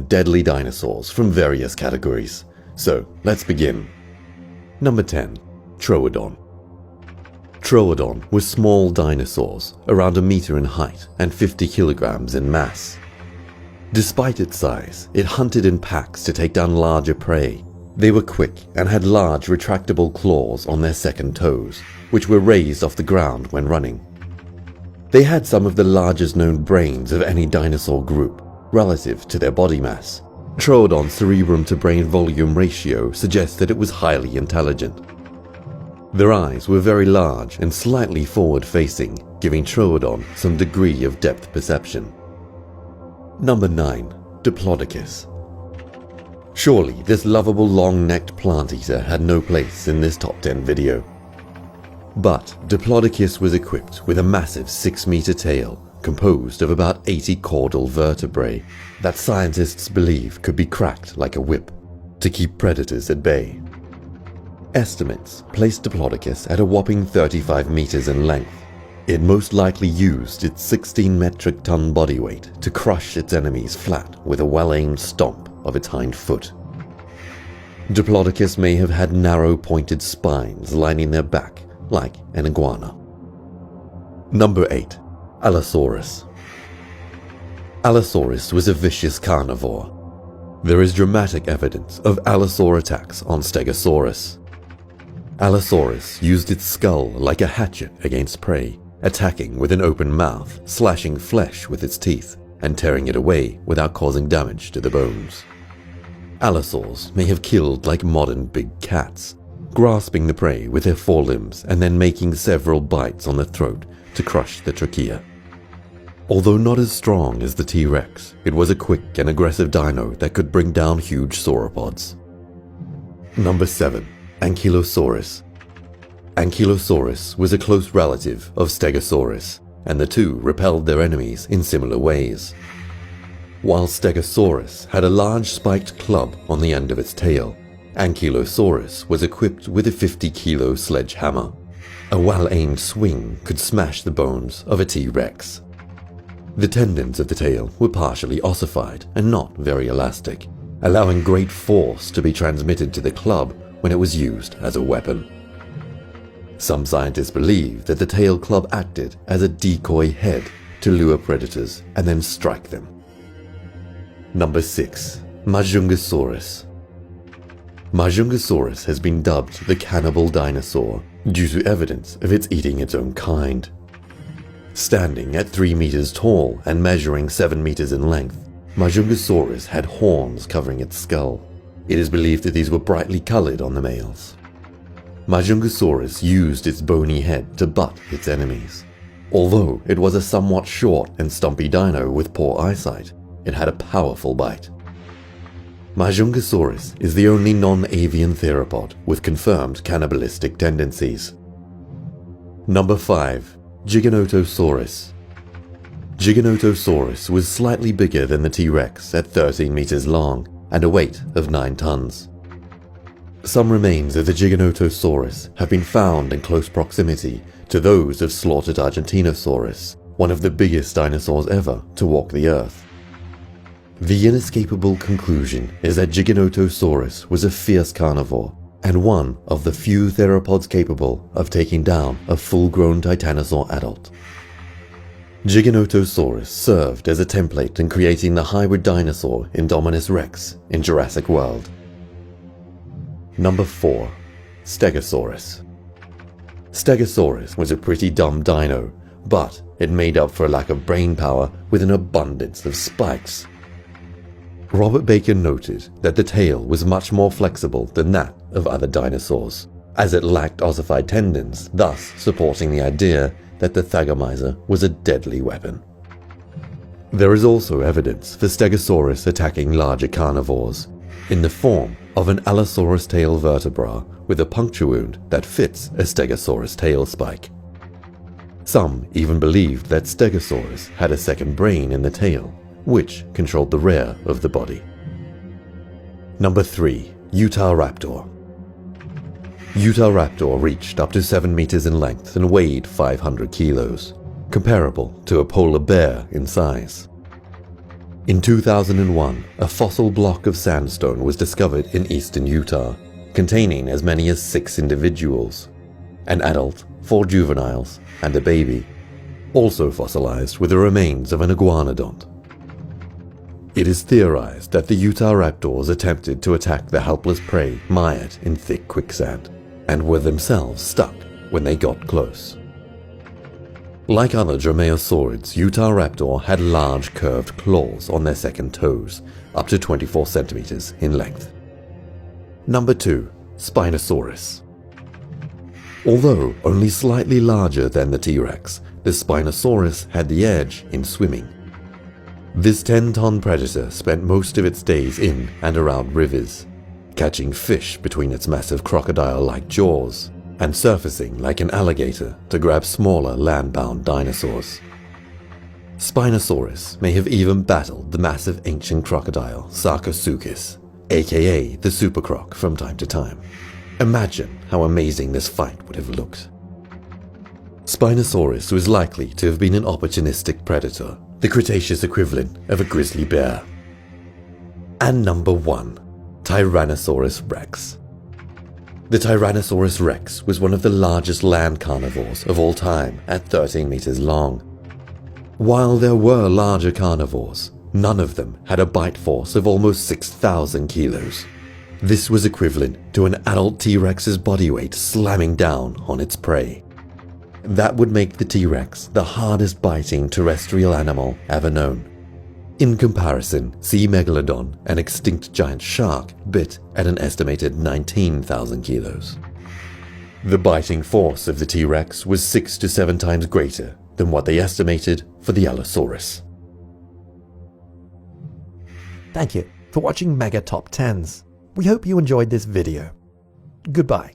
deadly dinosaurs from various categories. So, let's begin. Number 10. Troodon. Troodon were small dinosaurs, around a meter in height and 50 kilograms in mass. Despite its size, it hunted in packs to take down larger prey. They were quick and had large retractable claws on their second toes, which were raised off the ground when running. They had some of the largest known brains of any dinosaur group, relative to their body mass. Troodon's cerebrum-to-brain volume ratio suggests that it was highly intelligent. Their eyes were very large and slightly forward-facing, giving Troodon some degree of depth perception. Number 9. Diplodocus. Surely this lovable long-necked plant-eater had no place in this top 10 video. But Diplodocus was equipped with a massive 6-meter tail composed of about 80 caudal vertebrae that scientists believe could be cracked like a whip to keep predators at bay. Estimates placed Diplodocus at a whopping 35 meters in length. It most likely used its 16 metric ton body weight to crush its enemies flat with a well-aimed stomp of its hind foot. Diplodocus may have had narrow pointed spines lining their back like an iguana. Number 8. Allosaurus. Allosaurus was a vicious carnivore. There is dramatic evidence of allosaur attacks on Stegosaurus. Allosaurus used its skull like a hatchet against prey, attacking with an open mouth, slashing flesh with its teeth, and tearing it away without causing damage to the bones. Allosaurs may have killed like modern big cats, grasping the prey with their forelimbs and then making several bites on the throat to crush the trachea. Although not as strong as the T-Rex, it was a quick and aggressive dino that could bring down huge sauropods. Number 7. Ankylosaurus. Ankylosaurus was a close relative of Stegosaurus, and the two repelled their enemies in similar ways. While Stegosaurus had a large spiked club on the end of its tail, Ankylosaurus was equipped with a 50-kilo sledgehammer. A well-aimed swing could smash the bones of a T-Rex. The tendons of the tail were partially ossified and not very elastic, allowing great force to be transmitted to the club when it was used as a weapon. Some scientists believe that the tail club acted as a decoy head to lure predators and then strike them. Number 6. Majungasaurus. Majungasaurus has been dubbed the cannibal dinosaur due to evidence of its eating its own kind. Standing at 3 meters tall and measuring 7 meters in length, Majungasaurus had horns covering its skull. It is believed that these were brightly colored on the males. Majungasaurus used its bony head to butt its enemies. Although it was a somewhat short and stumpy dino with poor eyesight, it had a powerful bite. Majungasaurus is the only non-avian theropod with confirmed cannibalistic tendencies. Number 5. Giganotosaurus. Giganotosaurus was slightly bigger than the T-Rex at 13 meters long and a weight of 9 tons. Some remains of the Giganotosaurus have been found in close proximity to those of slaughtered Argentinosaurus, one of the biggest dinosaurs ever to walk the earth. The inescapable conclusion is that Giganotosaurus was a fierce carnivore and one of the few theropods capable of taking down a full-grown titanosaur adult. Giganotosaurus served as a template in creating the hybrid dinosaur Indominus Rex in Jurassic World. Number 4. Stegosaurus. Stegosaurus was a pretty dumb dino, but it made up for a lack of brain power with an abundance of spikes. Robert Baker noted that the tail was much more flexible than that of other dinosaurs, as it lacked ossified tendons, thus supporting the idea that the Thagomizer was a deadly weapon. There is also evidence for Stegosaurus attacking larger carnivores, in the form of an Allosaurus tail vertebra with a puncture wound that fits a Stegosaurus tail spike. Some even believed that Stegosaurus had a second brain in the tail, which controlled the rear of the body. Number 3. Utahraptor. Utahraptor reached up to 7 meters in length and weighed 500 kilos, comparable to a polar bear in size. In 2001, a fossil block of sandstone was discovered in eastern Utah, containing as many as 6 individuals, an adult, 4 juveniles, and a baby, also fossilized with the remains of an iguanodont. It is theorized that the Utah raptors attempted to attack the helpless prey mired in thick quicksand, and were themselves stuck when they got close. Like other dromaeosaurids, Utah raptor had large curved claws on their second toes, up to 24 centimeters in length. Number 2. Spinosaurus. Although only slightly larger than the T-Rex, the Spinosaurus had the edge in swimming. This 10-ton predator spent most of its days in and around rivers, catching fish between its massive crocodile-like jaws, and surfacing like an alligator to grab smaller land-bound dinosaurs. Spinosaurus may have even battled the massive ancient crocodile Sarcosuchus, aka the supercroc, from time to time. Imagine how amazing this fight would have looked. Spinosaurus was likely to have been an opportunistic predator, the Cretaceous equivalent of a grizzly bear. And number 1. Tyrannosaurus rex. The Tyrannosaurus rex was one of the largest land carnivores of all time at 13 meters long. While there were larger carnivores, none of them had a bite force of almost 6,000 kilos. This was equivalent to an adult T-Rex's body weight slamming down on its prey. That would make the T-Rex the hardest biting terrestrial animal ever known. In comparison, see Megalodon, an extinct giant shark, bit at an estimated 19,000 kilos. The biting force of the T-Rex was 6 to 7 times greater than what they estimated for the Allosaurus. Thank you for watching Mega Top 10s. We hope you enjoyed this video. Goodbye.